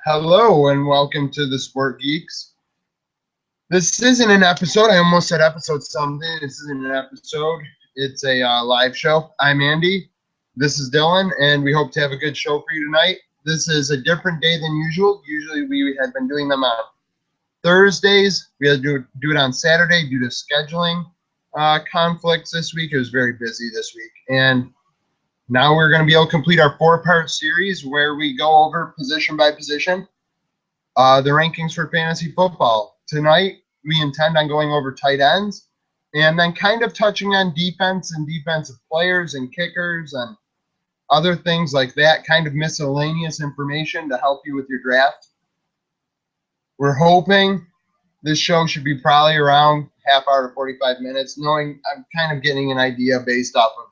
Hello and welcome to the Sport Geeks. This isn't an episode. I almost said episode something. This isn't an episode. It's a live show. I'm Andy. This is Dylan, and we hope to have a good show for you tonight. This is a different day than usual. Usually we had been doing them on Thursdays. We had to do it on Saturday due to scheduling conflicts this week. It was very busy this week. And now we're going to be able to complete our 4-part series where we go over position by position the rankings for fantasy football. Tonight, we intend on going over tight ends and then kind of touching on defense and defensive players and kickers and other things like that, kind of miscellaneous information to help you with your draft. We're hoping this show should be probably around half hour to 45 minutes, knowing I'm kind of getting an idea based off of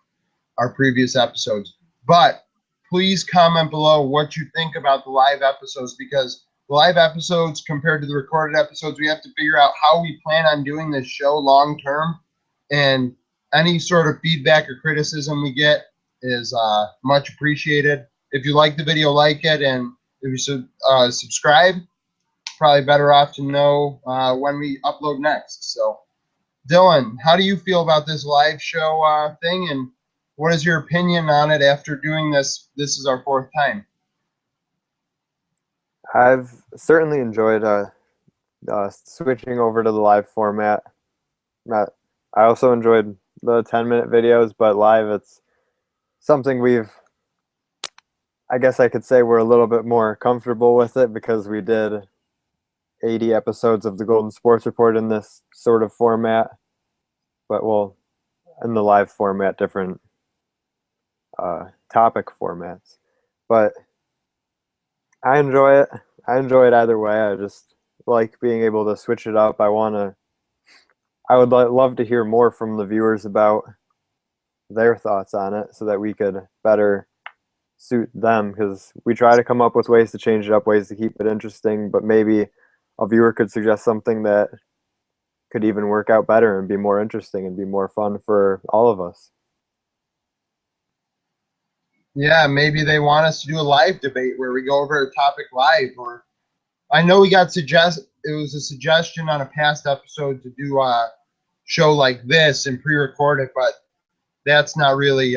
our previous episodes. But please comment below what you think about the live episodes, because the live episodes compared to the recorded episodes, we have to figure out how we plan on doing this show long term, and any sort of feedback or criticism we get is much appreciated. If you like the video, like it, and if you subscribe, probably better off to know when we upload next. So Dylan, how do you feel about this live show thing, and what is your opinion on it after doing this? This is our 4th time. I've certainly enjoyed switching over to the live format. I also enjoyed the 10-minute videos, but live, it's something I guess I could say we're a little bit more comfortable with it because we did 80 episodes of the Golden Sports Report in this sort of format, but in the live format, different topic formats. But I enjoy it. I enjoy it either way. I just like being able to switch it up. I would love to hear more from the viewers about their thoughts on it so that we could better suit them, because we try to come up with ways to change it up, ways to keep it interesting, but maybe a viewer could suggest something that could even work out better and be more interesting and be more fun for all of us. Yeah, maybe they want us to do a live debate where we go over a topic live. Or I know we got it was a suggestion on a past episode to do a show like this and pre-record it, but that's not really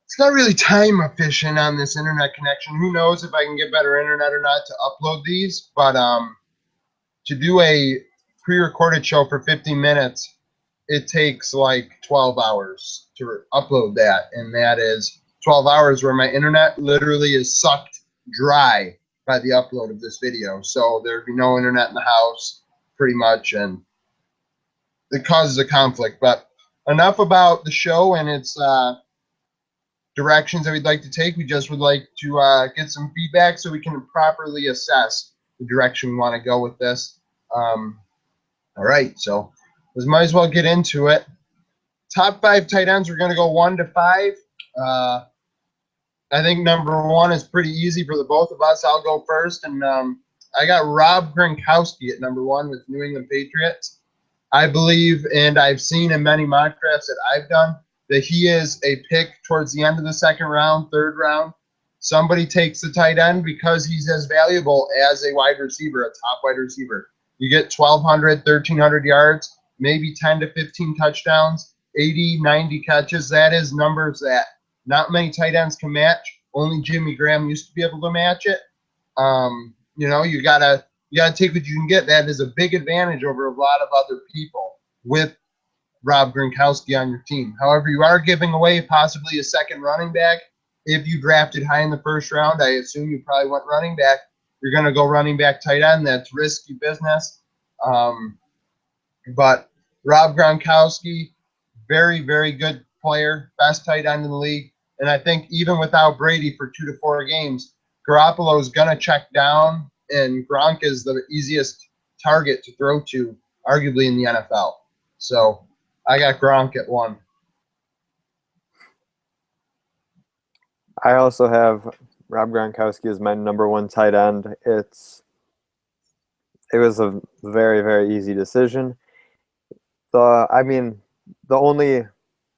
it's not really time efficient on this internet connection. Who knows if I can get better internet or not to upload these, but to do a pre-recorded show for 50 minutes, it takes like 12 hours to upload that, and that is 12 hours where my internet literally is sucked dry by the upload of this video. So there'd be no internet in the house pretty much, and it causes a conflict. But enough about the show and its directions that we'd like to take. We just would like to get some feedback so we can properly assess the direction we want to go with this. All right, so we might as well get into it. Top 5 tight ends, we're going to go 1 to 5. I think number 1 is pretty easy for the both of us. I'll go first, and I got Rob Gronkowski at number 1 with New England Patriots. I believe, and I've seen in many mock drafts that I've done, that he is a pick towards the end of the 2nd round, 3rd round. Somebody takes the tight end because he's as valuable as a wide receiver, a top wide receiver. You get 1,200, 1,300 yards, maybe 10 to 15 touchdowns, 80, 90 catches. That is numbers that not many tight ends can match. Only Jimmy Graham used to be able to match it. You gotta take what you can get. That is a big advantage over a lot of other people with Rob Gronkowski on your team. However, you are giving away possibly a 2nd running back. If you drafted high in the 1st round, I assume you probably went running back. You're going to go running back, tight end. That's risky business. But Rob Gronkowski, very, very good player, best tight end in the league. And I think even without Brady for 2 to 4 games, Garoppolo is going to check down, and Gronk is the easiest target to throw to, arguably, in the NFL. So I got Gronk at 1. I also have Rob Gronkowski as my number 1 tight end. It was a very, very easy decision. The only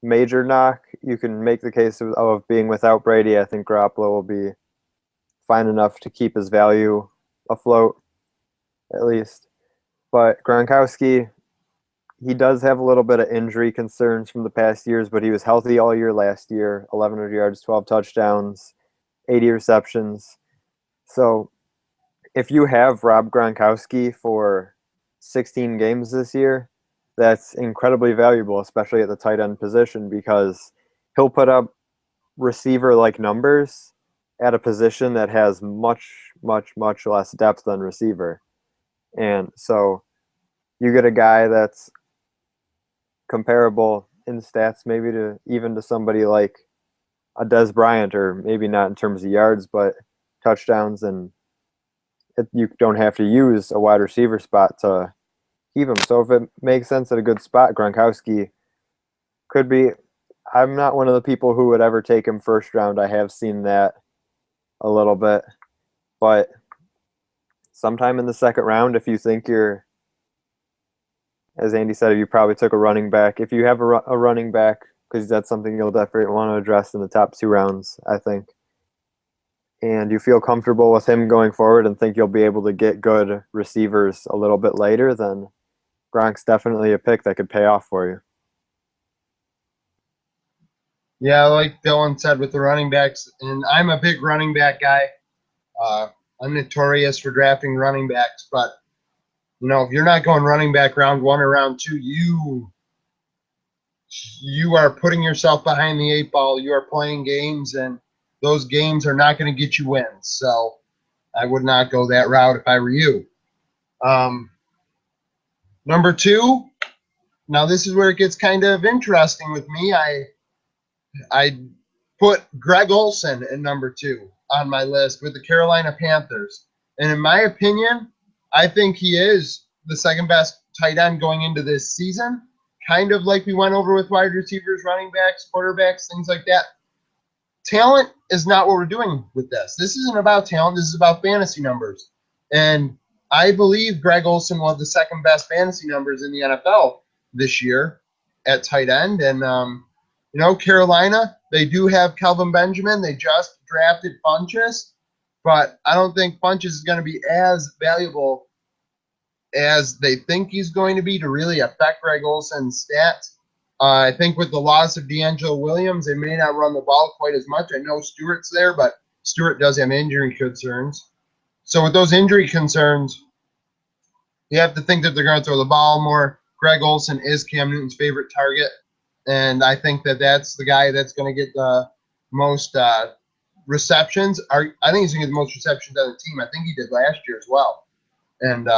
major knock you can make the case of being without Brady, I think Garoppolo will be fine enough to keep his value afloat, at least. But Gronkowski, he does have a little bit of injury concerns from the past years, but he was healthy all year last year, 1,100 yards, 12 touchdowns, 80 receptions. So if you have Rob Gronkowski for 16 games this year, that's incredibly valuable, especially at the tight end position, because he'll put up receiver-like numbers at a position that has much, much, much less depth than receiver. And so you get a guy that's comparable in stats maybe to even to somebody like a Des Bryant, or maybe not in terms of yards, but touchdowns, and you don't have to use a wide receiver spot to keep him. So if it makes sense at a good spot, Gronkowski could be. I'm not one of the people who would ever take him first round. I have seen that a little bit, but sometime in the second round, if you think you're, as Andy said, you probably took a running back. If you have a running back, because that's something you'll definitely want to address in the top 2 rounds, I think, and you feel comfortable with him going forward and think you'll be able to get good receivers a little bit later, then Gronk's definitely a pick that could pay off for you. Yeah, like Dylan said with the running backs, and I'm a big running back guy. I'm notorious for drafting running backs, but if you're not going running back round 1 or round 2, you are putting yourself behind the 8 ball. You are playing games, and those games are not going to get you wins. So I would not go that route if I were you. Number 2. Now this is where it gets kind of interesting with me. I put Greg Olsen at number 2 on my list with the Carolina Panthers. And in my opinion, I think he is the second best tight end going into this season. Kind of like we went over with wide receivers, running backs, quarterbacks, things like that. Talent is not what we're doing with this. This isn't about talent. This is about fantasy numbers. And I believe Greg Olsen will have the second best fantasy numbers in the NFL this year at tight end. And, Carolina, they do have Kelvin Benjamin. They just drafted Funchess, but I don't think Funchess is going to be as valuable as they think he's going to be to really affect Greg Olsen's stats. I think with the loss of D'Angelo Williams, they may not run the ball quite as much. I know Stewart's there, but Stewart does have injury concerns. So with those injury concerns, you have to think that they're going to throw the ball more. Greg Olsen is Cam Newton's favorite target, and I think that that's the guy that's going to get the most receptions. I think he's going to get the most receptions on the team. I think he did last year as well. And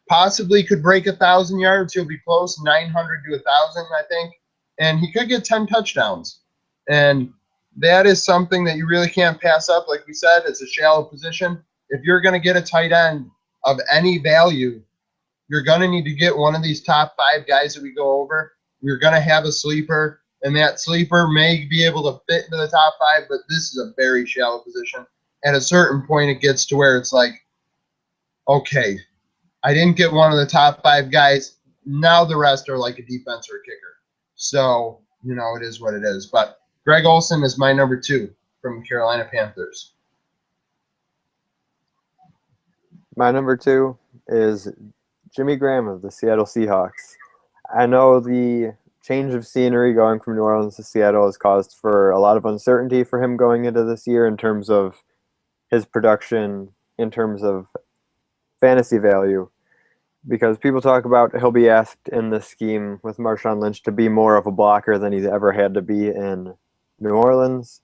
possibly could break 1,000 yards. He'll be close, 900 to 1,000, I think. And he could get 10 touchdowns. And that is something that you really can't pass up. Like we said, it's a shallow position. If you're going to get a tight end of any value, you're going to need to get one of these top 5 guys that we go over. You're going to have a sleeper, and that sleeper may be able to fit into the top 5, but this is a very shallow position. At a certain point, it gets to where it's like, okay, I didn't get one of the top 5 guys. Now the rest are like a defense or a kicker. So, it is what it is. But Greg Olsen is my number 2 from Carolina Panthers. My number 2 is Jimmy Graham of the Seattle Seahawks. I know the change of scenery going from New Orleans to Seattle has caused for a lot of uncertainty for him going into this year in terms of his production, in terms of fantasy value, because people talk about he'll be asked in this scheme with Marshawn Lynch to be more of a blocker than he's ever had to be in New Orleans,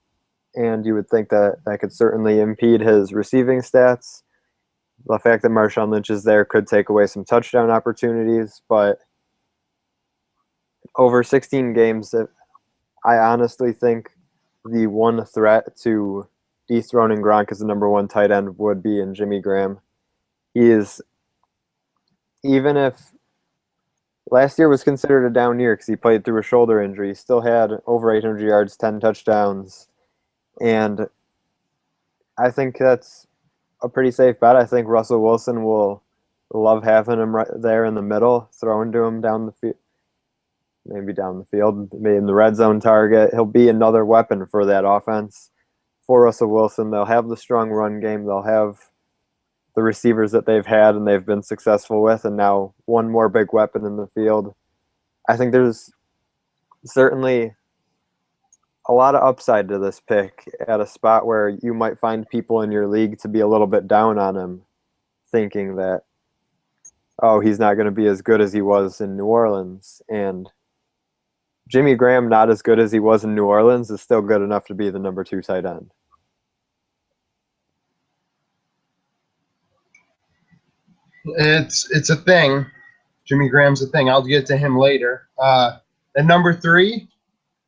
and you would think that that could certainly impede his receiving stats. The fact that Marshawn Lynch is there could take away some touchdown opportunities, but over 16 games, I honestly think the one threat to dethroning Gronk as the number 1 tight end would be in Jimmy Graham. He is, even if last year was considered a down year because he played through a shoulder injury, he still had over 800 yards, 10 touchdowns, and I think that's a pretty safe bet. I think Russell Wilson will love having him right there in the middle, throwing to him down the field. Maybe down the field, maybe in the red zone target. He'll be another weapon for that offense for Russell Wilson. They'll have the strong run game. They'll have the receivers that they've had and they've been successful with, and now one more big weapon in the field. I think there's certainly a lot of upside to this pick at a spot where you might find people in your league to be a little bit down on him, thinking that, oh, he's not going to be as good as he was in New Orleans. And Jimmy Graham, not as good as he was in New Orleans, is still good enough to be the number 2 tight end. It's a thing. Jimmy Graham's a thing. I'll get to him later. At number 3,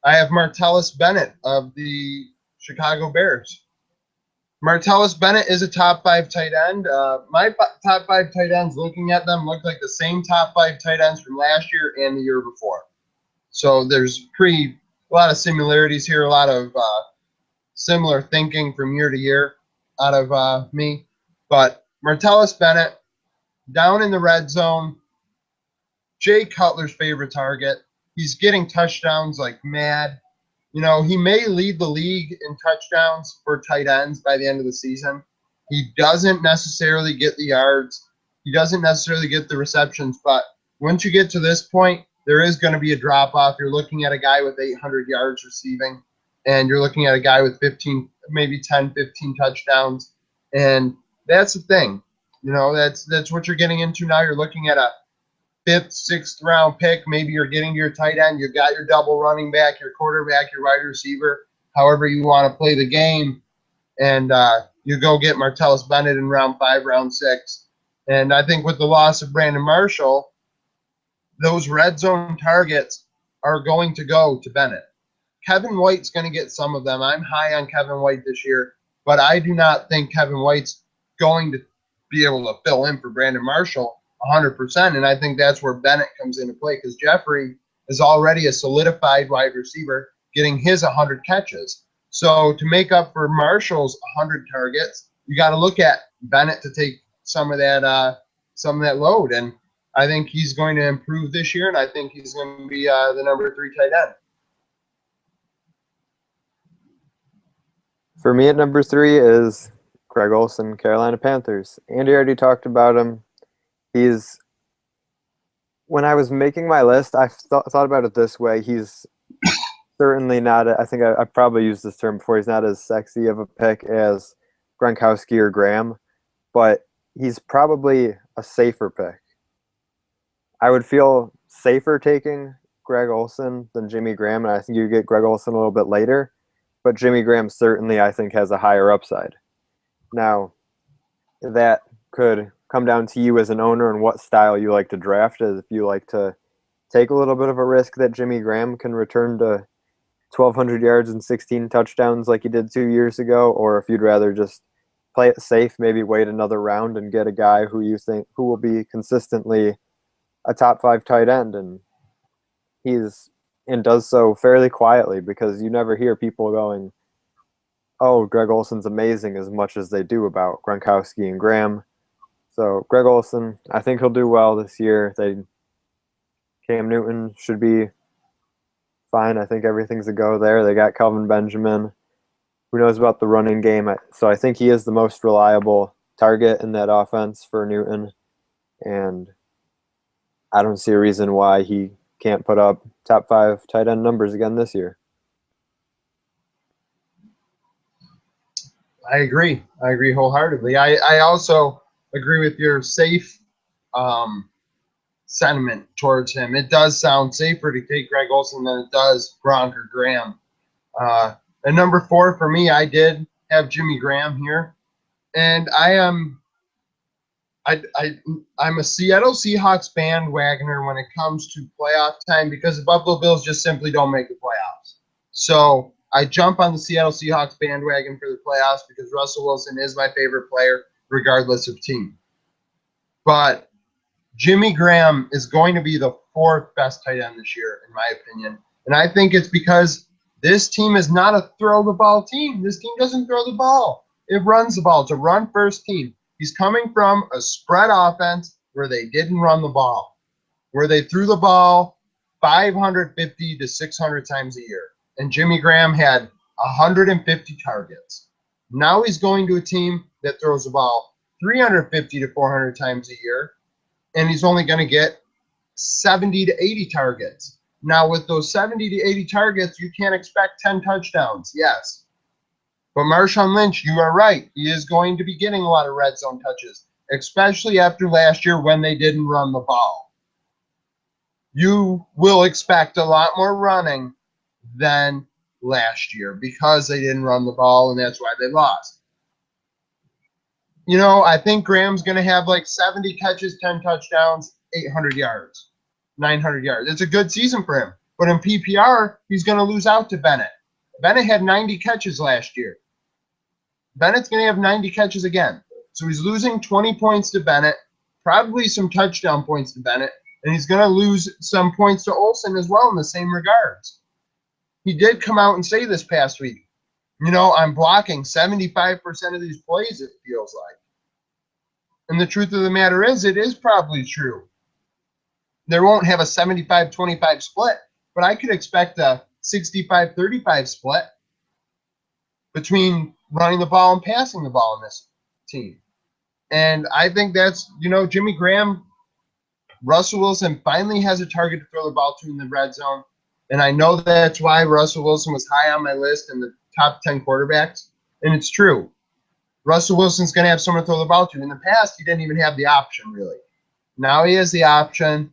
I have Martellus Bennett of the Chicago Bears. Martellus Bennett is a top 5 tight end. My top 5 tight ends, looking at them, look like the same top 5 tight ends from last year and the year before. So there's a lot of similarities here, a lot of similar thinking from year to year out of me. But Martellus Bennett, down in the red zone, Jay Cutler's favorite target. He's getting touchdowns like mad. You know, he may lead the league in touchdowns for tight ends by the end of the season. He doesn't necessarily get the yards. He doesn't necessarily get the receptions. But once you get to this point, there is going to be a drop-off. You're looking at a guy with 800 yards receiving, and you're looking at a guy with 15, maybe 10, 15 touchdowns. And that's the thing. You know, that's what you're getting into now. You're looking at a 5th, 6th round pick. Maybe you're getting your tight end. You've got your double running back, your quarterback, your wide receiver, however you want to play the game. And you go get Martellus Bennett in round 5, round 6. And I think with the loss of Brandon Marshall, those red zone targets are going to go to Bennett. Kevin White's going to get some of them. I'm high on Kevin White this year, but I do not think Kevin White's going to be able to fill in for Brandon Marshall 100%, and I think that's where Bennett comes into play because Jeffrey is already a solidified wide receiver getting his 100 catches. So to make up for Marshall's 100 targets, you got to look at Bennett to take some of that load, and I think he's going to improve this year, and I think he's going to be the number 3 tight end. For me at number 3 is Greg Olsen, Carolina Panthers. Andy already talked about him. When I was making my list, I thought about it this way. He's certainly not, I think I probably used this term before, he's not as sexy of a pick as Gronkowski or Graham, but he's probably a safer pick. I would feel safer taking Greg Olsen than Jimmy Graham, and I think you get Greg Olsen a little bit later, but Jimmy Graham certainly, I think, has a higher upside. Now, that could come down to you as an owner and what style you like to draft. As if you like to take a little bit of a risk that Jimmy Graham can return to 1,200 yards and 16 touchdowns like he did 2 years ago, or if you'd rather just play it safe, maybe wait another round and get a guy who you think who will be consistently a top 5 tight end, and does so fairly quietly because you never hear people going, "Oh, Greg Olsen's amazing," as much as they do about Gronkowski and Graham. So Greg Olsen, I think he'll do well this year. Cam Newton should be fine. I think everything's a go there. They got Kelvin Benjamin. Who knows about the running game? So I think he is the most reliable target in that offense for Newton. And I don't see a reason why he can't put up top 5 tight end numbers again this year. I agree wholeheartedly. I also agree with your safe sentiment towards him. It does sound safer to take Greg Olsen than it does Gronk or Graham. At number 4 for me, I did have Jimmy Graham here, and I'm a Seattle Seahawks bandwagoner when it comes to playoff time because the Buffalo Bills just simply don't make the playoffs. So I jump on the Seattle Seahawks bandwagon for the playoffs because Russell Wilson is my favorite player, regardless of team. But Jimmy Graham is going to be the 4th best tight end this year, in my opinion. And I think it's because this team is not a throw-the-ball team. This team doesn't throw the ball. It runs the ball. It's a run-first team. He's coming from a spread offense where they didn't run the ball, where they threw the ball 550 to 600 times a year. And Jimmy Graham had 150 targets. Now he's going to a team that throws the ball 350 to 400 times a year, and he's only going to get 70 to 80 targets. Now, with those 70 to 80 targets, you can't expect 10 touchdowns. Yes. But Marshawn Lynch, you are right. He is going to be getting a lot of red zone touches, especially after last year when they didn't run the ball. You will expect a lot more running than last year because they didn't run the ball, and that's why they lost. I think Graham's going to have like 70 catches, 10 touchdowns, 800 yards, 900 yards. It's a good season for him. But in PPR, he's going to lose out to Bennett. Bennett had 90 catches last year. Bennett's going to have 90 catches again. So he's losing 20 points to Bennett, probably some touchdown points to Bennett, and he's going to lose some points to Olsen as well in the same regards. He did come out and say this past week, I'm blocking 75% of these plays, it feels like. And the truth of the matter is, it is probably true. They won't have a 75-25 split, but I could expect a 65-35 split between running the ball and passing the ball in this team. And I think that's, Jimmy Graham, Russell Wilson finally has a target to throw the ball to in the red zone. And I know that's why Russell Wilson was high on my list in the top 10 quarterbacks. And it's true. Russell Wilson's going to have someone to throw the ball to. In the past, he didn't even have the option, really. Now he has the option.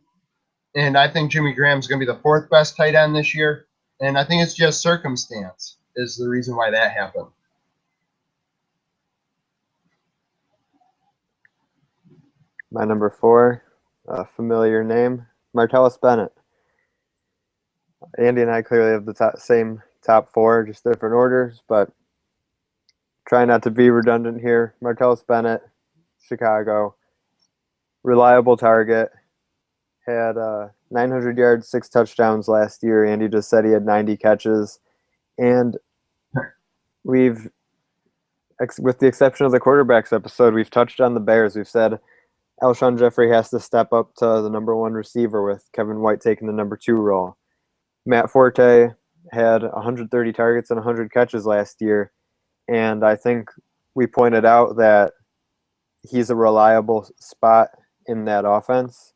And I think Jimmy Graham's going to be the fourth best tight end this year. And I think it's just circumstance is the reason why that happened. My number 4, a familiar name, Martellus Bennett. Andy and I clearly have the same top 4, just different orders, but try not to be redundant here. Martellus Bennett, Chicago, reliable target, had 900 yards, 6 touchdowns last year. Andy just said he had 90 catches. And with the exception of the quarterbacks episode, we've touched on the Bears. We've said Alshon Jeffrey has to step up to the number 1 receiver with Kevin White taking the number 2 role. Matt Forte had 130 targets and 100 catches last year, and I think we pointed out that he's a reliable spot in that offense,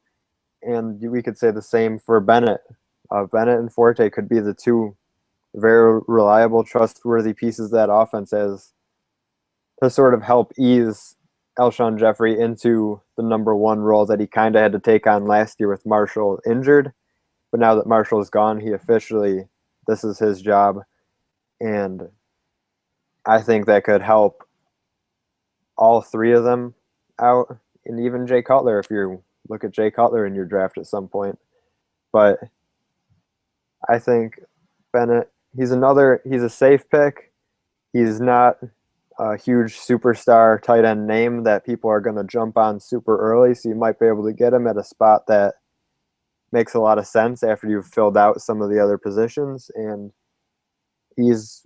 and we could say the same for Bennett. Bennett and Forte could be the 2 very reliable, trustworthy pieces of that offense as to sort of help ease Alshon Jeffrey into the number 1 role that he kind of had to take on last year with Marshall injured. But now that Marshall is gone, this is his job. And I think that could help all 3 of them out, and even Jay Cutler if you look at Jay Cutler in your draft at some point. But I think Bennett, he's a safe pick. He's not a huge superstar tight end name that people are going to jump on super early, so you might be able to get him at a spot that makes a lot of sense after you've filled out some of the other positions. And he's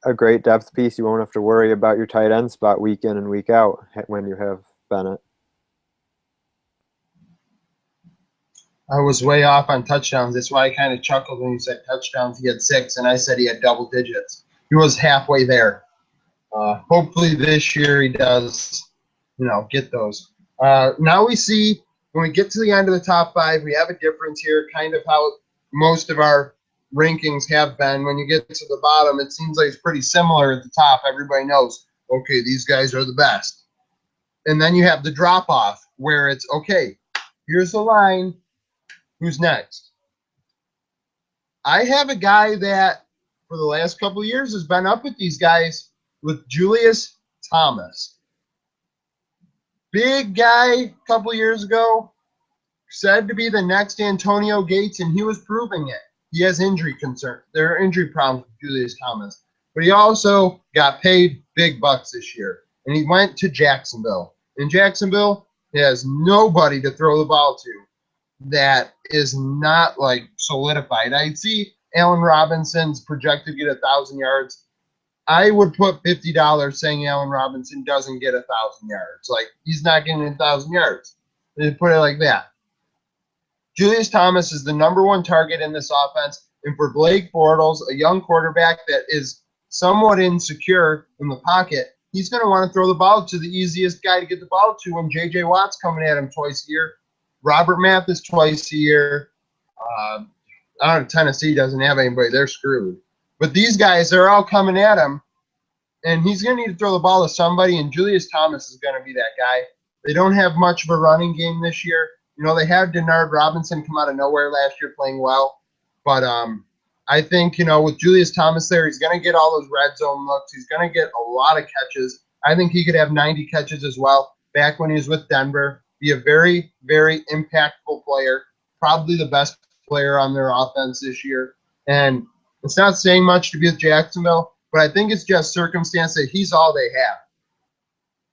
a great depth piece. You won't have to worry about your tight end spot week in and week out when you have Bennett. I was way off on touchdowns. That's why I kind of chuckled when you said touchdowns. He had 6, and I said he had double digits. He was halfway there. Hopefully this year he does, get those. Now we see when we get to the end of the top 5, we have a difference here, kind of how most of our rankings have been. When you get to the bottom, it seems like it's pretty similar at the top. Everybody knows, okay, these guys are the best. And then you have the drop-off where it's, okay, here's the line. Who's next? I have a guy that for the last couple of years has been up with these guys with Julius Thomas. Big guy a couple of years ago, said to be the next Antonio Gates, and he was proving it. He has injury concern. There are injury problems with Julius Thomas. But he also got paid big bucks this year. And he went to Jacksonville. In Jacksonville, he has nobody to throw the ball to that is not solidified. I see Allen Robinson's projected to get 1,000 yards. I would put $50 saying Allen Robinson doesn't get 1,000 yards. He's not getting 1,000 yards. They put it like that. Julius Thomas is the number 1 target in this offense. And for Blake Bortles, a young quarterback that is somewhat insecure in the pocket, he's going to want to throw the ball to the easiest guy to get the ball to when J.J. Watt's coming at him twice a year. Robert Mathis twice a year. I don't know, Tennessee doesn't have anybody. They're screwed. But these guys, they're all coming at him, and he's going to need to throw the ball to somebody, and Julius Thomas is going to be that guy. They don't have much of a running game this year. You know, they had Denard Robinson come out of nowhere last year playing well. But I think, you know, with Julius Thomas there, he's going to get all those red zone looks. He's going to get a lot of catches. I think he could have 90 catches as well back when he was with Denver. Be a very, very impactful player, probably the best player on their offense this year. And it's not saying much to be with Jacksonville, but I think it's just circumstance that he's all they have.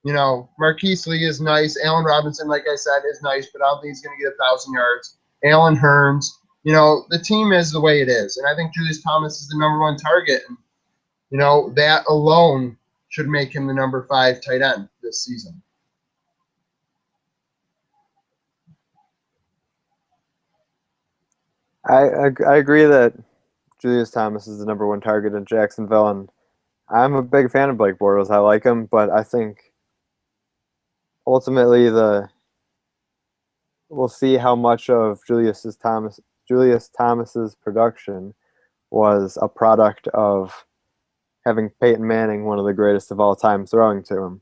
You know, Marquise Lee is nice. Allen Robinson, like I said, is nice, but I don't think he's going to get 1,000 yards. Allen Hurns. You know, the team is the way it is. And I think Julius Thomas is the number one target. And, you know, that alone should make him the number 5 tight end this season. I agree that Julius Thomas is the number 1 target in Jacksonville, and I'm a big fan of Blake Bortles. I like him, but I think ultimately we'll see how much of Julius Thomas's production was a product of having Peyton Manning, one of the greatest of all time, throwing to him.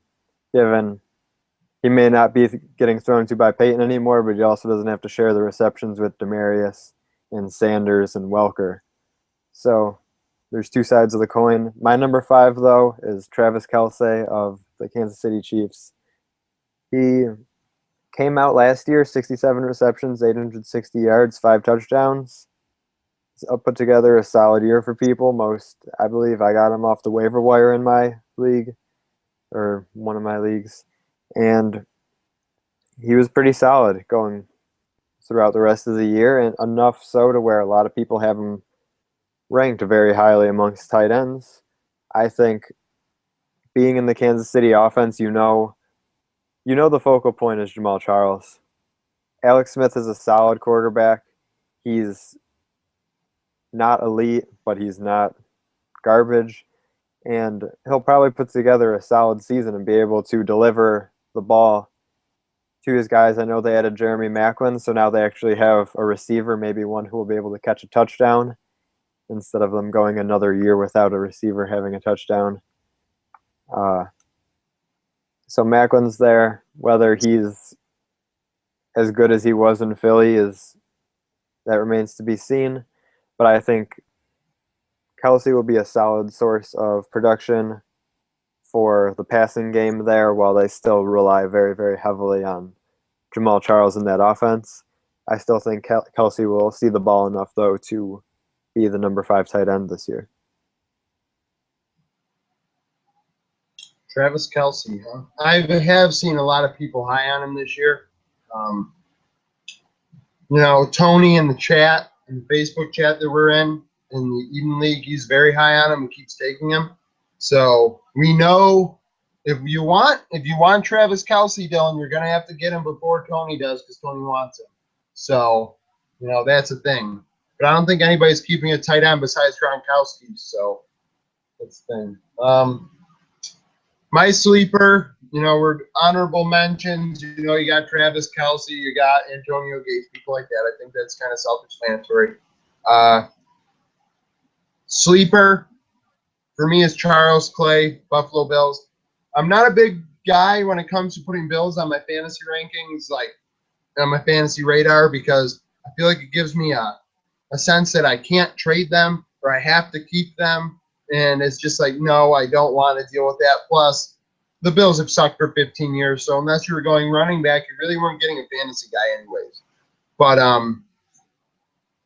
Given he may not be getting thrown to by Peyton anymore, but he also doesn't have to share the receptions with Demaryius and Sanders and Welker. So there's 2 sides of the coin. My number 5, though, is Travis Kelce of the Kansas City Chiefs. He came out last year, 67 receptions, 860 yards, 5 touchdowns. He's put together a solid year for people. I believe I got him off the waiver wire in my league, or one of my leagues. And he was pretty solid going throughout the rest of the year, and enough so to where a lot of people have him ranked very highly amongst tight ends. I think being in the Kansas City offense, you know the focal point is Jamal Charles. Alex Smith is a solid quarterback. He's not elite, but he's not garbage. And he'll probably put together a solid season and be able to deliver the ball to his guys. I know they added Jeremy Maclin, so now they actually have a receiver, maybe one who will be able to catch a touchdown instead of them going another year without a receiver having a touchdown. So Macklin's there. Whether he's as good as he was in Philly that remains to be seen. But I think Kelce will be a solid source of production for the passing game there, while they still rely very, very heavily on Jamal Charles in that offense. I still think Kelce will see the ball enough, though, to be the number 5 tight end this year. Travis Kelce, huh? I have seen a lot of people high on him this year. You know, Tony in the chat, in the Facebook chat that we're in the Eden League, he's very high on him and keeps taking him. So we know if you want Travis Kelce, Dylan, you're gonna have to get him before Tony does, because Tony wants him. So, you know, that's a thing. But I don't think anybody's keeping a tight end besides Gronkowski. So that's the thing. My sleeper, you know, we're honorable mentions. You know, you got Travis Kelce, you got Antonio Gates, people like that. I think that's kind of self-explanatory. Sleeper for me is Charles Clay, Buffalo Bills. I'm not a big guy when it comes to putting Bills on my fantasy rankings, like on my fantasy radar, because I feel like it gives me a sense that I can't trade them or I have to keep them. And it's just like, no, I don't want to deal with that. Plus, the Bills have sucked for 15 years, so unless you were going running back, you really weren't getting a fantasy guy anyways. But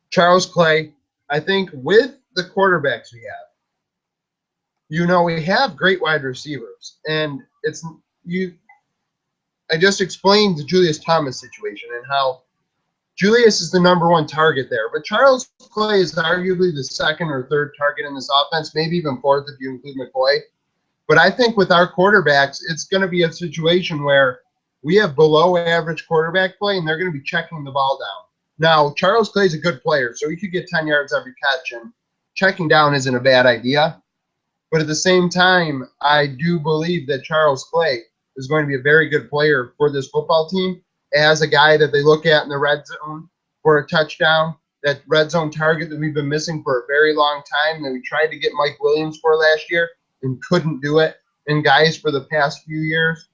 Charles Clay, I think with the quarterbacks we have, you know, we have great wide receivers. And I just explained the Julius Thomas situation and how Julius is the number 1 target there. But Charles Clay is arguably the 2nd or 3rd target in this offense, maybe even 4th if you include McCoy. But I think with our quarterbacks, it's going to be a situation where we have below average quarterback play, and they're going to be checking the ball down. Now, Charles Clay is a good player, so he could get 10 yards every catch, and checking down isn't a bad idea. But at the same time, I do believe that Charles Clay is going to be a very good player for this football team as a guy that they look at in the red zone for a touchdown, that red zone target that we've been missing for a very long time, that we tried to get Mike Williams for last year and couldn't do it, and guys for the past few years.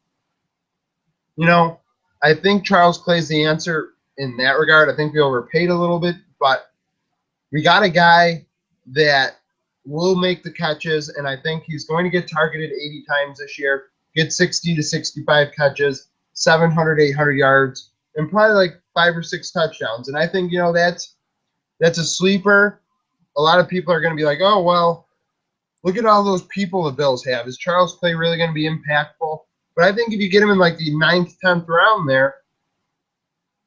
You know, I think Charles Clay's the answer in that regard. I think we overpaid a little bit, but we got a guy that will make the catches, and I think he's going to get targeted 80 times this year, get 60 to 65 catches, 700, 800 yards, and probably like 5 or 6 touchdowns. And I think, that's a sleeper. A lot of people are going to be like, oh, well, look at all those people the Bills have. Is Charles Clay really going to be impactful? But I think if you get him in like the 9th, 10th round there,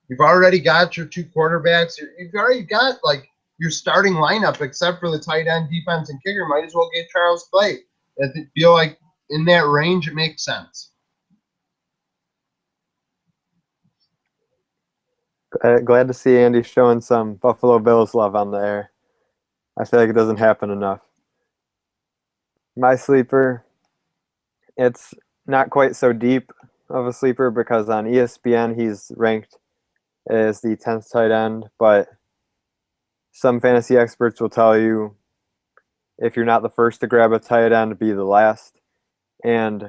you've already got your 2 quarterbacks. You've already got like your starting lineup, except for the tight end, defense, and kicker. Might as well get Charles Clay. I feel like in that range, it makes sense. Glad to see Andy showing some Buffalo Bills love on the air. I feel like it doesn't happen enough. My sleeper, it's not quite so deep of a sleeper because on ESPN he's ranked as the 10th tight end, but some fantasy experts will tell you if you're not the first to grab a tight end, be the last. And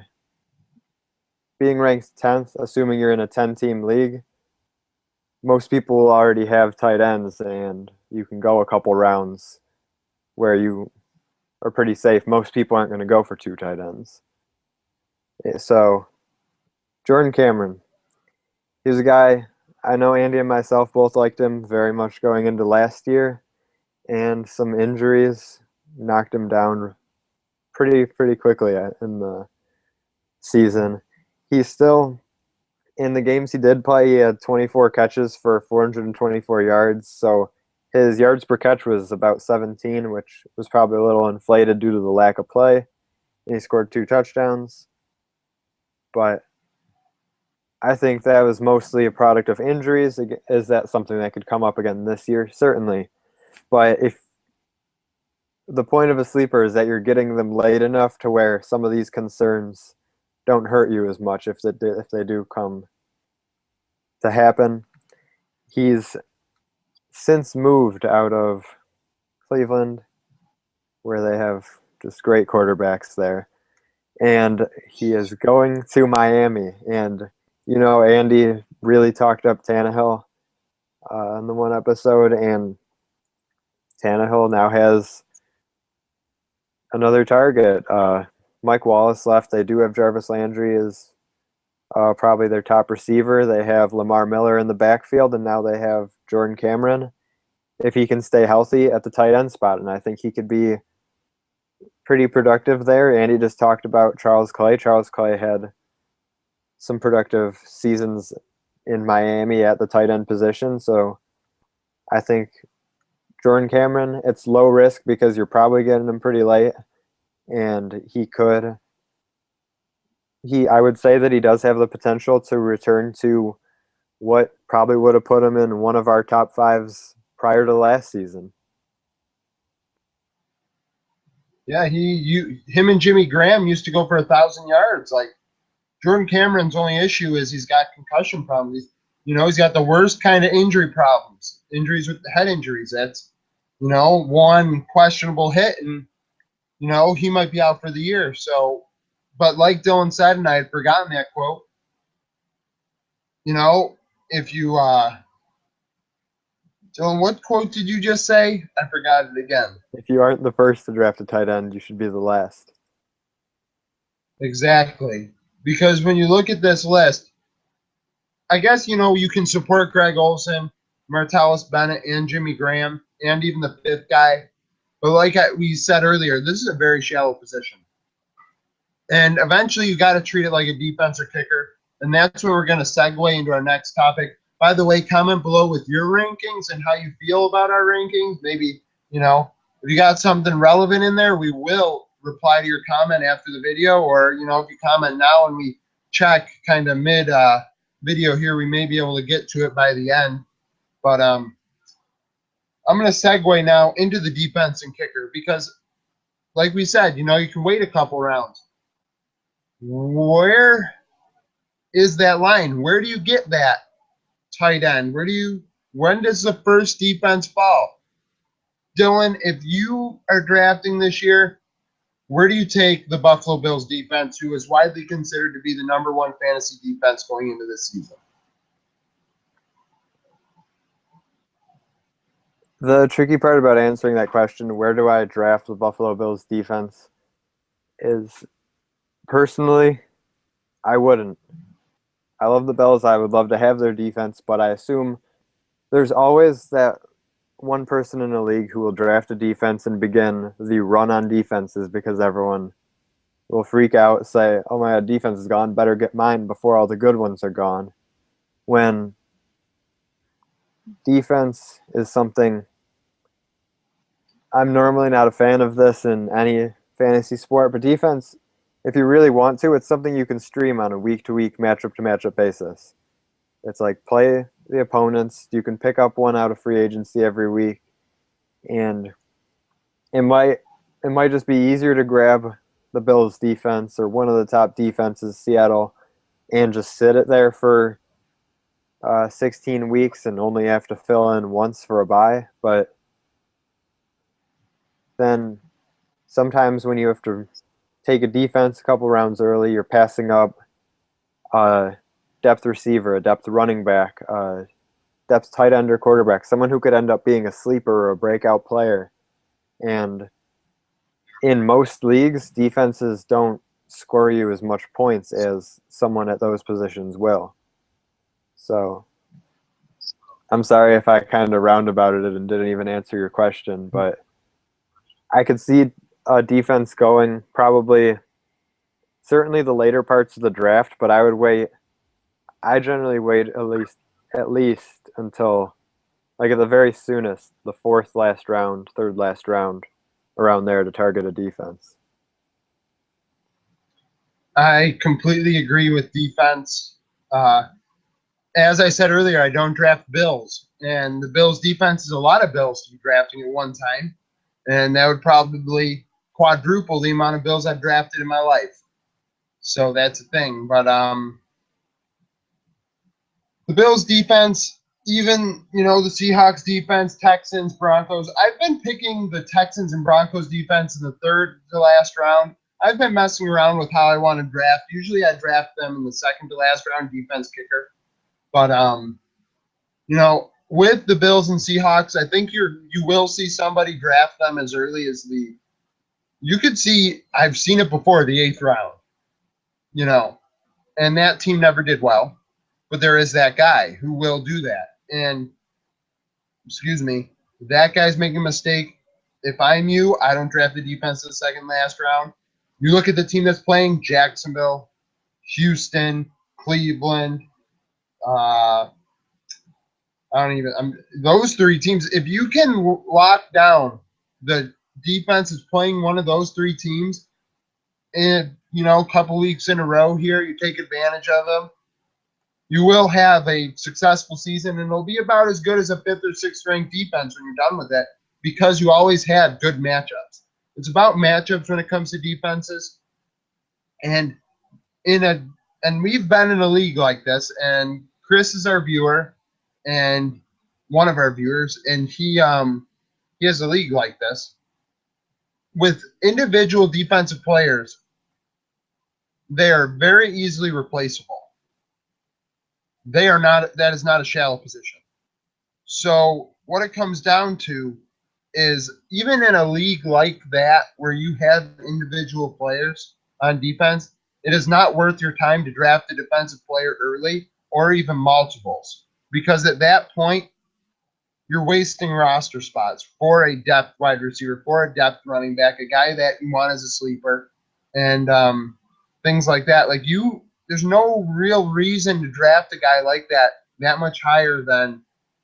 being ranked 10th, assuming you're in a 10-team league, most people will already have tight ends, and you can go a couple rounds where you are pretty safe. Most people aren't going to go for 2 tight ends. So, Jordan Cameron, he's a guy, I know Andy and myself both liked him very much going into last year, and some injuries knocked him down pretty quickly in the season. He's still, in the games he did play, he had 24 catches for 424 yards, so his yards per catch was about 17, which was probably a little inflated due to the lack of play. And he scored 2 touchdowns. But I think that was mostly a product of injuries. Is that something that could come up again this year? Certainly. But if the point of a sleeper is that you're getting them late enough to where some of these concerns don't hurt you as much if they do come to happen. He's since moved out of Cleveland, where they have just great quarterbacks there, and he is going to Miami. And Andy really talked up Tannehill in the one episode, and Tannehill now has another target. Mike Wallace left. They do have Jarvis Landry as probably their top receiver. They have Lamar Miller in the backfield, and now they have Jordan Cameron, if he can stay healthy, at the tight end spot. And I think he could be pretty productive there. Andy just talked about Charles Clay. Charles Clay had some productive seasons in Miami at the tight end position. So I think Jordan Cameron, it's low risk because you're probably getting him pretty late. And I would say that he does have the potential to return to what probably would have put him in one of our top 5s prior to last season. Yeah, him and Jimmy Graham used to go for 1,000 yards. Like, Jordan Cameron's only issue is he's got concussion problems. He's got the worst kind of injury problems, injuries with the head injuries. That's, one questionable hit, and, he might be out for the year. So, but like Dylan said, and I had forgotten that quote, if you, Dylan, what quote did you just say? I forgot it again. If you aren't the first to draft a tight end, you should be the last. Exactly. Because when you look at this list, I guess, you can support Greg Olsen, Martellus Bennett, and Jimmy Graham, and even the 5th guy. But like we said earlier, this is a very shallow position. And eventually you got to treat it like a defense or kicker. And that's where we're going to segue into our next topic. By the way, comment below with your rankings and how you feel about our rankings. Maybe, if you got something relevant in there, we will reply to your comment after the video. Or, if you comment now and we check kind of mid video here, we may be able to get to it by the end. But I'm going to segue now into the defense and kicker, because like we said, you can wait a couple rounds. Where is that line? Where do you get that tight end? When does the first defense fall? Dylan, if you are drafting this year, where do you take the Buffalo Bills defense, who is widely considered to be the number one fantasy defense going into this season? The tricky part about answering that question, where do I draft the Buffalo Bills defense, is personally, I wouldn't. I love the Bills. I would love to have their defense, but I assume there's always that one person in the league who will draft a defense and begin the run on defenses because everyone will freak out, say, oh my God, defense is gone, better get mine before all the good ones are gone. When defense is something, I'm normally not a fan of this in any fantasy sport, but defense, if you really want to, it's something you can stream on a week-to-week, matchup-to-matchup basis. It's like play the opponents. You can pick up one out of free agency every week, and it might just be easier to grab the Bills defense or one of the top defenses, Seattle, and just sit it there for 16 weeks and only have to fill in once for a bye. But then sometimes when you have to take a defense a couple rounds early, you're passing up a depth receiver, a depth running back, a depth tight end or quarterback, someone who could end up being a sleeper or a breakout player. And in most leagues, defenses don't score you as much points as someone at those positions will. So I'm sorry if I kind of roundabouted it and didn't even answer your question, but I could see a defense going probably certainly the later parts of the draft, but I generally wait at least until like at the very soonest, the fourth last round, third last round, around there to target a defense. I completely agree with defense. As I said earlier, I don't draft Bills, and the Bills defense is a lot of Bills to be drafting at one time, and that would probably quadruple the amount of Bills I've drafted in my life. So that's a thing. But the Bills defense, even the Seahawks defense, Texans, Broncos. I've been picking the Texans and Broncos defense in the third to last round. I've been messing around with how I want to draft. Usually I draft them in the second to last round, defense kicker. But with the Bills and Seahawks, I think you will see somebody draft them as early as I've seen it before, the 8th round. And that team never did well. But there is that guy who will do that. And excuse me, that guy's making a mistake. If I'm you, I don't draft the defense in the second last round. You look at the team that's playing: Jacksonville, Houston, Cleveland. Those three teams. If you can lock down the defense is playing one of those three teams, and a couple weeks in a row here, you take advantage of them. You will have a successful season, and it'll be about as good as a 5th or 6th ranked defense when you're done with it, because you always had good matchups. It's about matchups when it comes to defenses, and we've been in a league like this, and Chris is our viewer, and one of our viewers, and he has a league like this with individual defensive players. They are very easily replaceable. That is not a shallow position. So what it comes down to is, even in a league like that where you have individual players on defense, it is not worth your time to draft a defensive player early or even multiples, because at that point you're wasting roster spots for a depth wide receiver, for a depth running back, a guy that you want as a sleeper, and things like that. There's no real reason to draft a guy like that much higher than,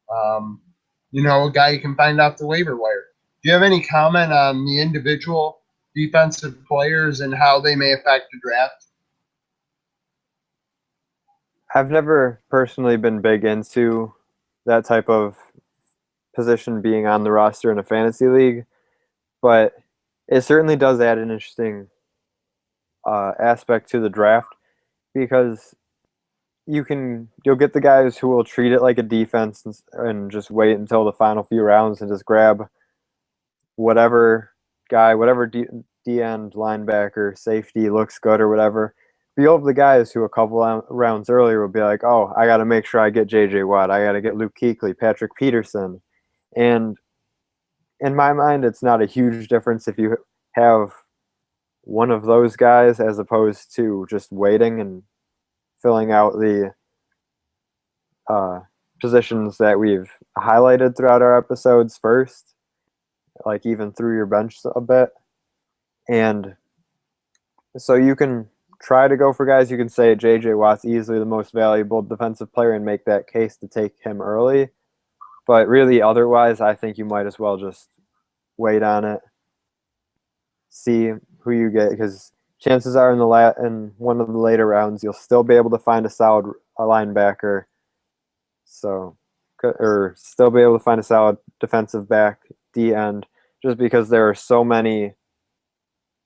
a guy you can find off the waiver wire. Do you have any comment on the individual defensive players and how they may affect the draft? I've never personally been big into that type of position being on the roster in a fantasy league, but it certainly does add an interesting aspect to the draft because you'll get the guys who will treat it like a defense and just wait until the final few rounds and just grab whatever guy, whatever D end linebacker, safety looks good or whatever. But you'll have the guys who a couple rounds earlier will be like, oh, I got to make sure I get J.J. Watt. I got to get Luke Kuechly, Patrick Peterson. And in my mind, it's not a huge difference if you have one of those guys as opposed to just waiting and filling out the positions that we've highlighted throughout our episodes first, like even through your bench a bit. And so you can try to go for guys. You can say J.J. Watt's easily the most valuable defensive player and make that case to take him early. But really, otherwise, I think you might as well just wait on it, see who you get, because chances are in one of the later rounds, you'll still be able to find a solid linebacker. So, or still be able to find a solid defensive back, D end, just because there are so many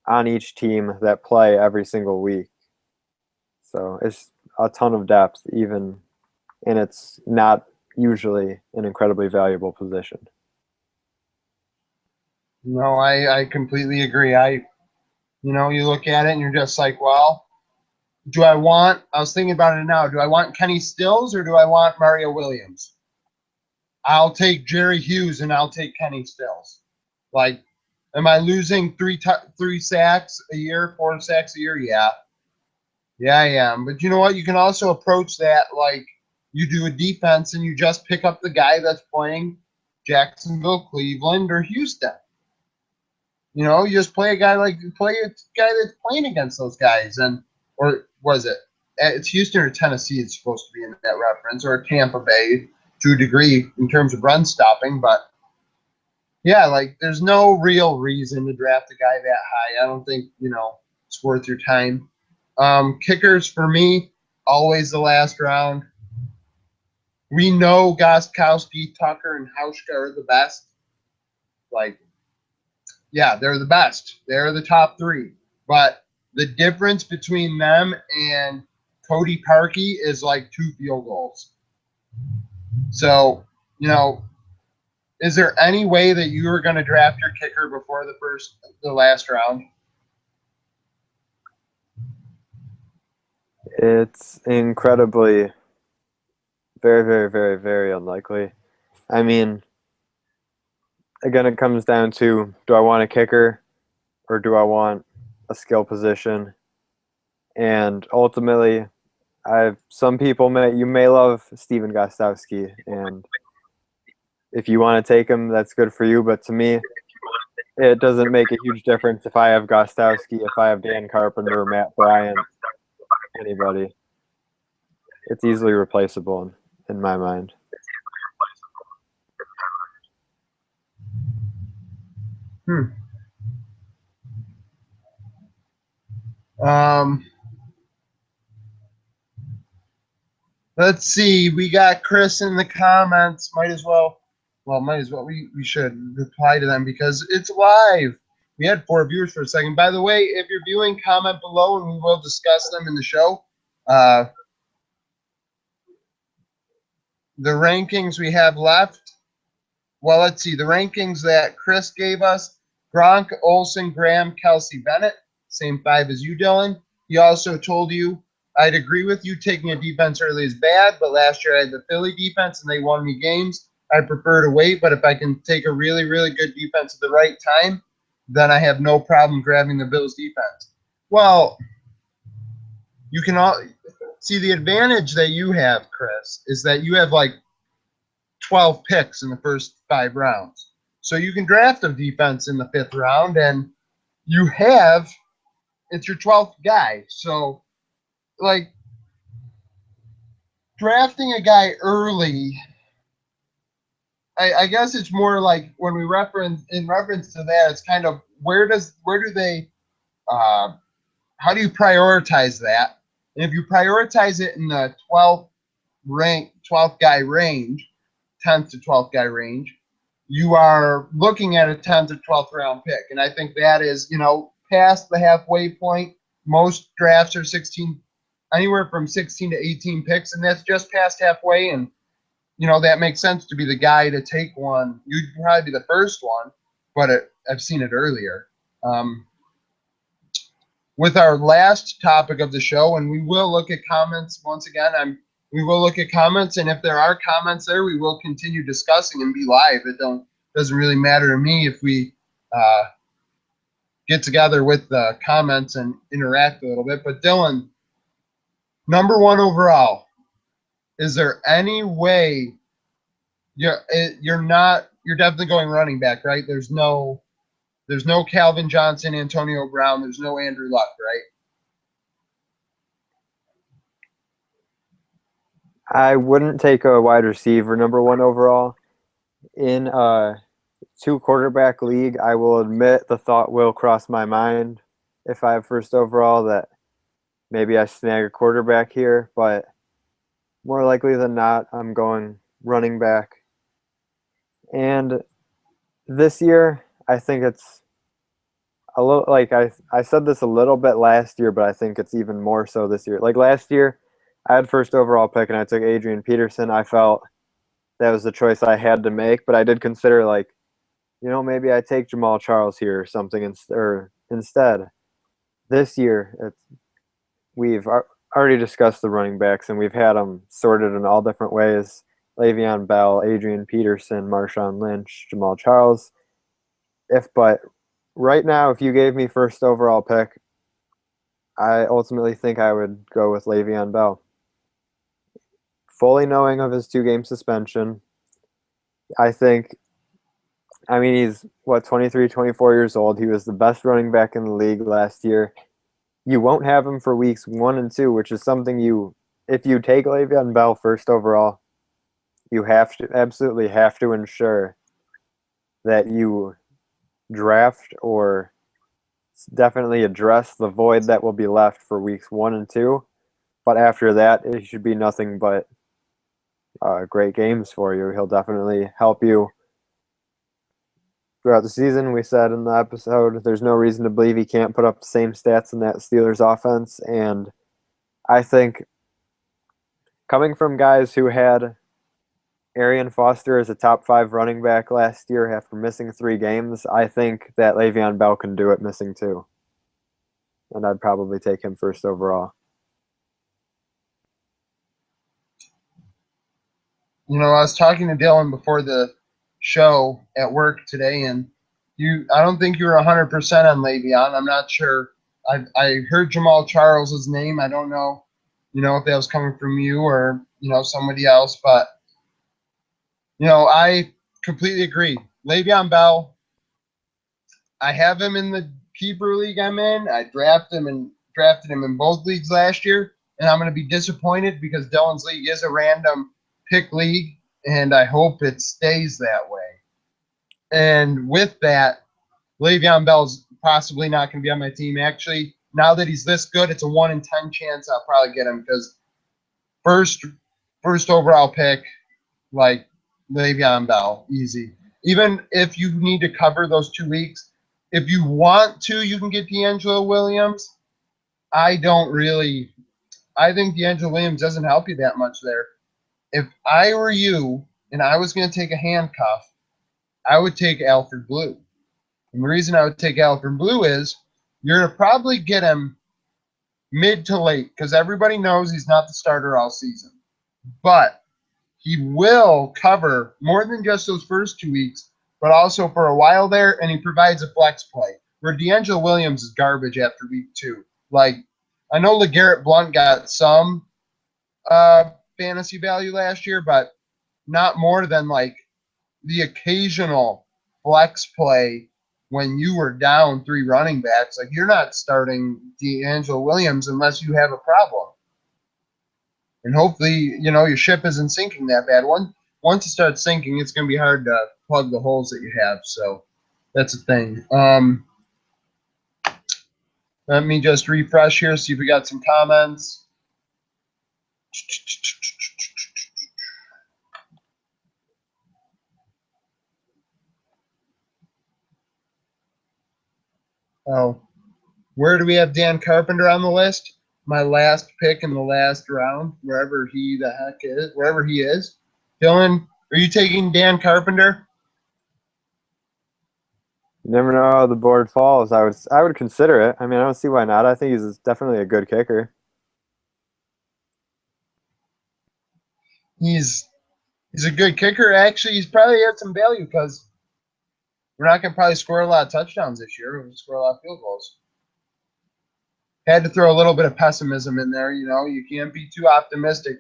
on each team that play every single week. So it's a ton of depth, even, and it's not usually an incredibly valuable position. No, I completely agree. You look at it and you're just like, well, I was thinking about it now. Do I want Kenny Stills or do I want Mario Williams? I'll take Jerry Hughes and I'll take Kenny Stills. Like, am I losing 3 sacks a year, 4 sacks a year? Yeah. Yeah, I am. But you know what? You can also approach that like you do a defense and you just pick up the guy that's playing Jacksonville, Cleveland, or Houston. You just play a guy that's playing against those guys, or was it? It's Houston or Tennessee. It's supposed to be in that reference, or Tampa Bay to a degree in terms of run stopping. But yeah, like there's no real reason to draft a guy that high. I don't think it's worth your time. Kickers for me, always the last round. We know Gostkowski, Tucker, and Hauschka are the best. Yeah, they're the best. They're the top 3. But the difference between them and Cody Parkey is like 2 field goals. So, is there any way that you are going to draft your kicker before the last round? It's incredibly, very, very, very, very unlikely. I mean, again, it comes down to, do I want a kicker or do I want a skill position? And ultimately, some people you may love Steven Gostkowski, and if you want to take him, that's good for you. But to me, it doesn't make a huge difference if I have Gostkowski, if I have Dan Carpenter, Matt Bryant, anybody. It's easily replaceable in my mind. Let's see. We got Chris in the comments. Might as well. We should reply to them because it's live. We had 4 viewers for a second. By the way, if you're viewing, comment below and we will discuss them in the show. The rankings we have left. Well, let's see. The rankings that Chris gave us: Gronk, Olsen, Graham, Kelsey, Bennett. Same 5 as you, Dylan. He also told you, I'd agree with you, taking a defense early is bad, but last year I had the Philly defense and they won me games. I prefer to wait, but if I can take a really, really good defense at the right time, then I have no problem grabbing the Bills defense. Well, you can all see the advantage that you have, Chris, is that you have like 12 picks in the first 5 rounds. So you can draft a defense in the 5th round, and it's your 12th guy. So, like, drafting a guy early, I guess it's more like when we reference to that, it's kind of how do you prioritize that? And if you prioritize it in the 12th guy range, 10th to 12th guy range, you are looking at a 10th or 12th round pick. And I think that is, past the halfway point. Most drafts are anywhere from 16 to 18 picks, and that's just past halfway. And, that makes sense to be the guy to take one. You'd probably be the first one, but I've seen it earlier. With our last topic of the show, and we will look at comments once again. We will look at comments, and if there are comments there, we will continue discussing and be live. It doesn't really matter to me if we get together with the comments and interact a little bit. But Dylan, number 1 overall, is there any way you're definitely going running back, right? There's no Calvin Johnson, Antonio Brown, there's no Andrew Luck, right? I wouldn't take a wide receiver number 1 overall. In a 2-quarterback league, I will admit the thought will cross my mind if I have first overall that maybe I snag a quarterback here, but more likely than not, I'm going running back. And this year, I think it's a little like I said this a little bit last year, but I think it's even more so this year. Like last year, I had first overall pick and I took Adrian Peterson. I felt that was the choice I had to make, but I did consider maybe I take Jamal Charles here or something instead. This year, we've already discussed the running backs and we've had them sorted in all different ways. Le'Veon Bell, Adrian Peterson, Marshawn Lynch, Jamal Charles. But right now, if you gave me first overall pick, I ultimately think I would go with Le'Veon Bell. Fully knowing of his 2-game suspension, he's 23, 24 years old. He was the best running back in the league last year. You won't have him for weeks 1 and 2, which is something if you take Le'Veon Bell first overall, you absolutely have to ensure that you draft or definitely address the void that will be left for weeks 1 and 2. But after that, it should be nothing but great games for you. He'll definitely help you throughout the season. We said in the episode, there's no reason to believe he can't put up the same stats in that Steelers offense. And I think coming from guys who had Arian Foster as a top 5 running back last year after missing 3 games, I think that Le'Veon Bell can do it missing 2. And I'd probably take him first overall. I was talking to Dylan before the show at work today, and I don't think you were 100% on Le'Veon. I'm not sure. I heard Jamal Charles' name. I don't know, if that was coming from you or, somebody else, but, I completely agree. Le'Veon Bell, I have him in the keeper league I'm in. I drafted him in both leagues last year, and I'm going to be disappointed because Dylan's league is a random pick league, and I hope it stays that way. And with that, Le'Veon Bell's possibly not going to be on my team. Actually, now that he's this good, it's a 1 in 10 chance I'll probably get him because first overall pick, like Le'Veon Bell, easy. Even if you need to cover those 2 weeks, if you want to, you can get D'Angelo Williams. I think D'Angelo Williams doesn't help you that much there. If I were you and I was going to take a handcuff, I would take Alfred Blue. And the reason I would take Alfred Blue is you're going to probably get him mid to late because everybody knows he's not the starter all season. But he will cover more than just those first 2 weeks, but also for a while there, and he provides a flex play. Where D'Angelo Williams is garbage after week 2. Like, I know LeGarrette Blount got some fantasy value last year, but not more than like the occasional flex play when you were down 3 running backs. Like, you're not starting D'Angelo Williams unless you have a problem. And hopefully, your ship isn't sinking that bad. Once it starts sinking, it's going to be hard to plug the holes that you have. So that's a thing. Let me just refresh here, see if we got some comments. Oh, where do we have Dan Carpenter on the list? My last pick in the last round, wherever he the heck is, wherever he is. Dylan, are you taking Dan Carpenter? You never know how the board falls. I would consider it. I mean, I don't see why not. I think he's definitely a good kicker. He's a good kicker. Actually, he's probably had some value because we're not going to probably score a lot of touchdowns this year. We're going to score a lot of field goals. Had to throw a little bit of pessimism in there. You know, you can't be too optimistic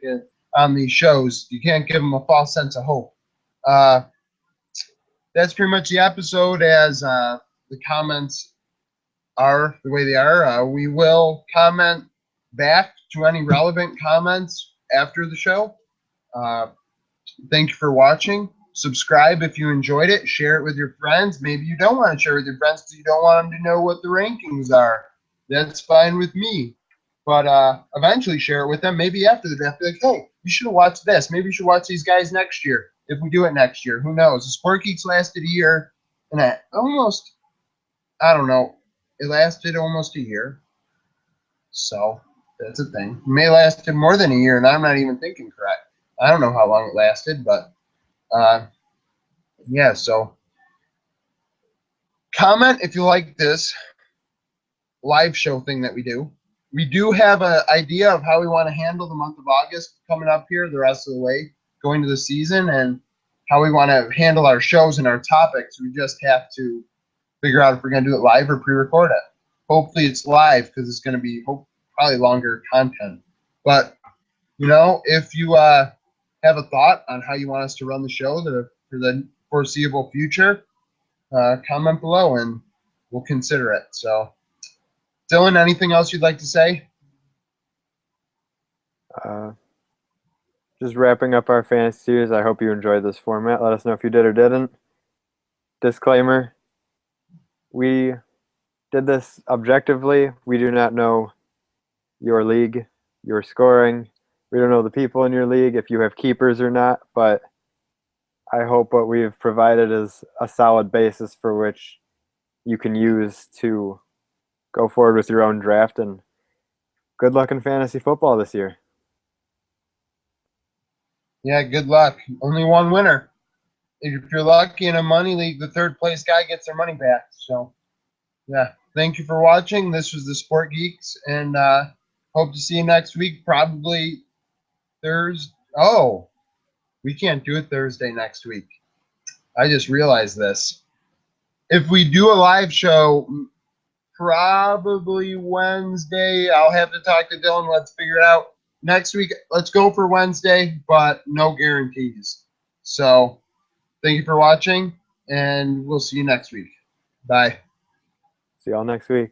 on these shows. You can't give them a false sense of hope. That's pretty much the episode as the comments are the way they are. We will comment back to any relevant comments after the show. Thank you for watching. Subscribe if you enjoyed it. Share it with your friends. Maybe you don't want to share with your friends because you don't want them to know what the rankings are. That's fine with me. But eventually share it with them. Maybe after the draft, be like, hey, you should have watched this. Maybe you should watch these guys next year. If we do it next year, who knows? The Sport Geeks lasted a year and I don't know. It lasted almost a year. So that's a thing. It may lasted more than a year, and I'm not even thinking correct. I don't know how long it lasted, but yeah, so comment if you like this live show thing that we do. We do have an idea of how we want to handle the month of August coming up here, the rest of the way, going to the season, and how we want to handle our shows and our topics. We just have to figure out if we're going to do it live or pre-record it. Hopefully it's live because it's going to be probably longer content. But, you know, if you have a thought on how you want us to run the show for the foreseeable future, comment below and we'll consider it. So, Dylan, anything else you'd like to say? Just wrapping up our fantasy series. I hope you enjoyed this format. Let us know if you did or didn't. Disclaimer, we did this objectively. We do not know your league, your scoring. We don't know the people in your league, if you have keepers or not, but I hope what we've provided is a solid basis for which you can use to go forward with your own draft, and good luck in fantasy football this year. Yeah, good luck. Only one winner. If you're lucky in a money league, the third place guy gets their money back. So, yeah, thank you for watching. This was the Sport Geeks, and hope to see you next week, probably Thursday. Oh, we can't do it Thursday next week. I just realized this. If we do a live show, probably Wednesday. I'll have to talk to Dylan. Let's figure it out. Next week, let's go for Wednesday, but no guarantees. So, thank you for watching, and we'll see you next week. Bye. See y'all next week.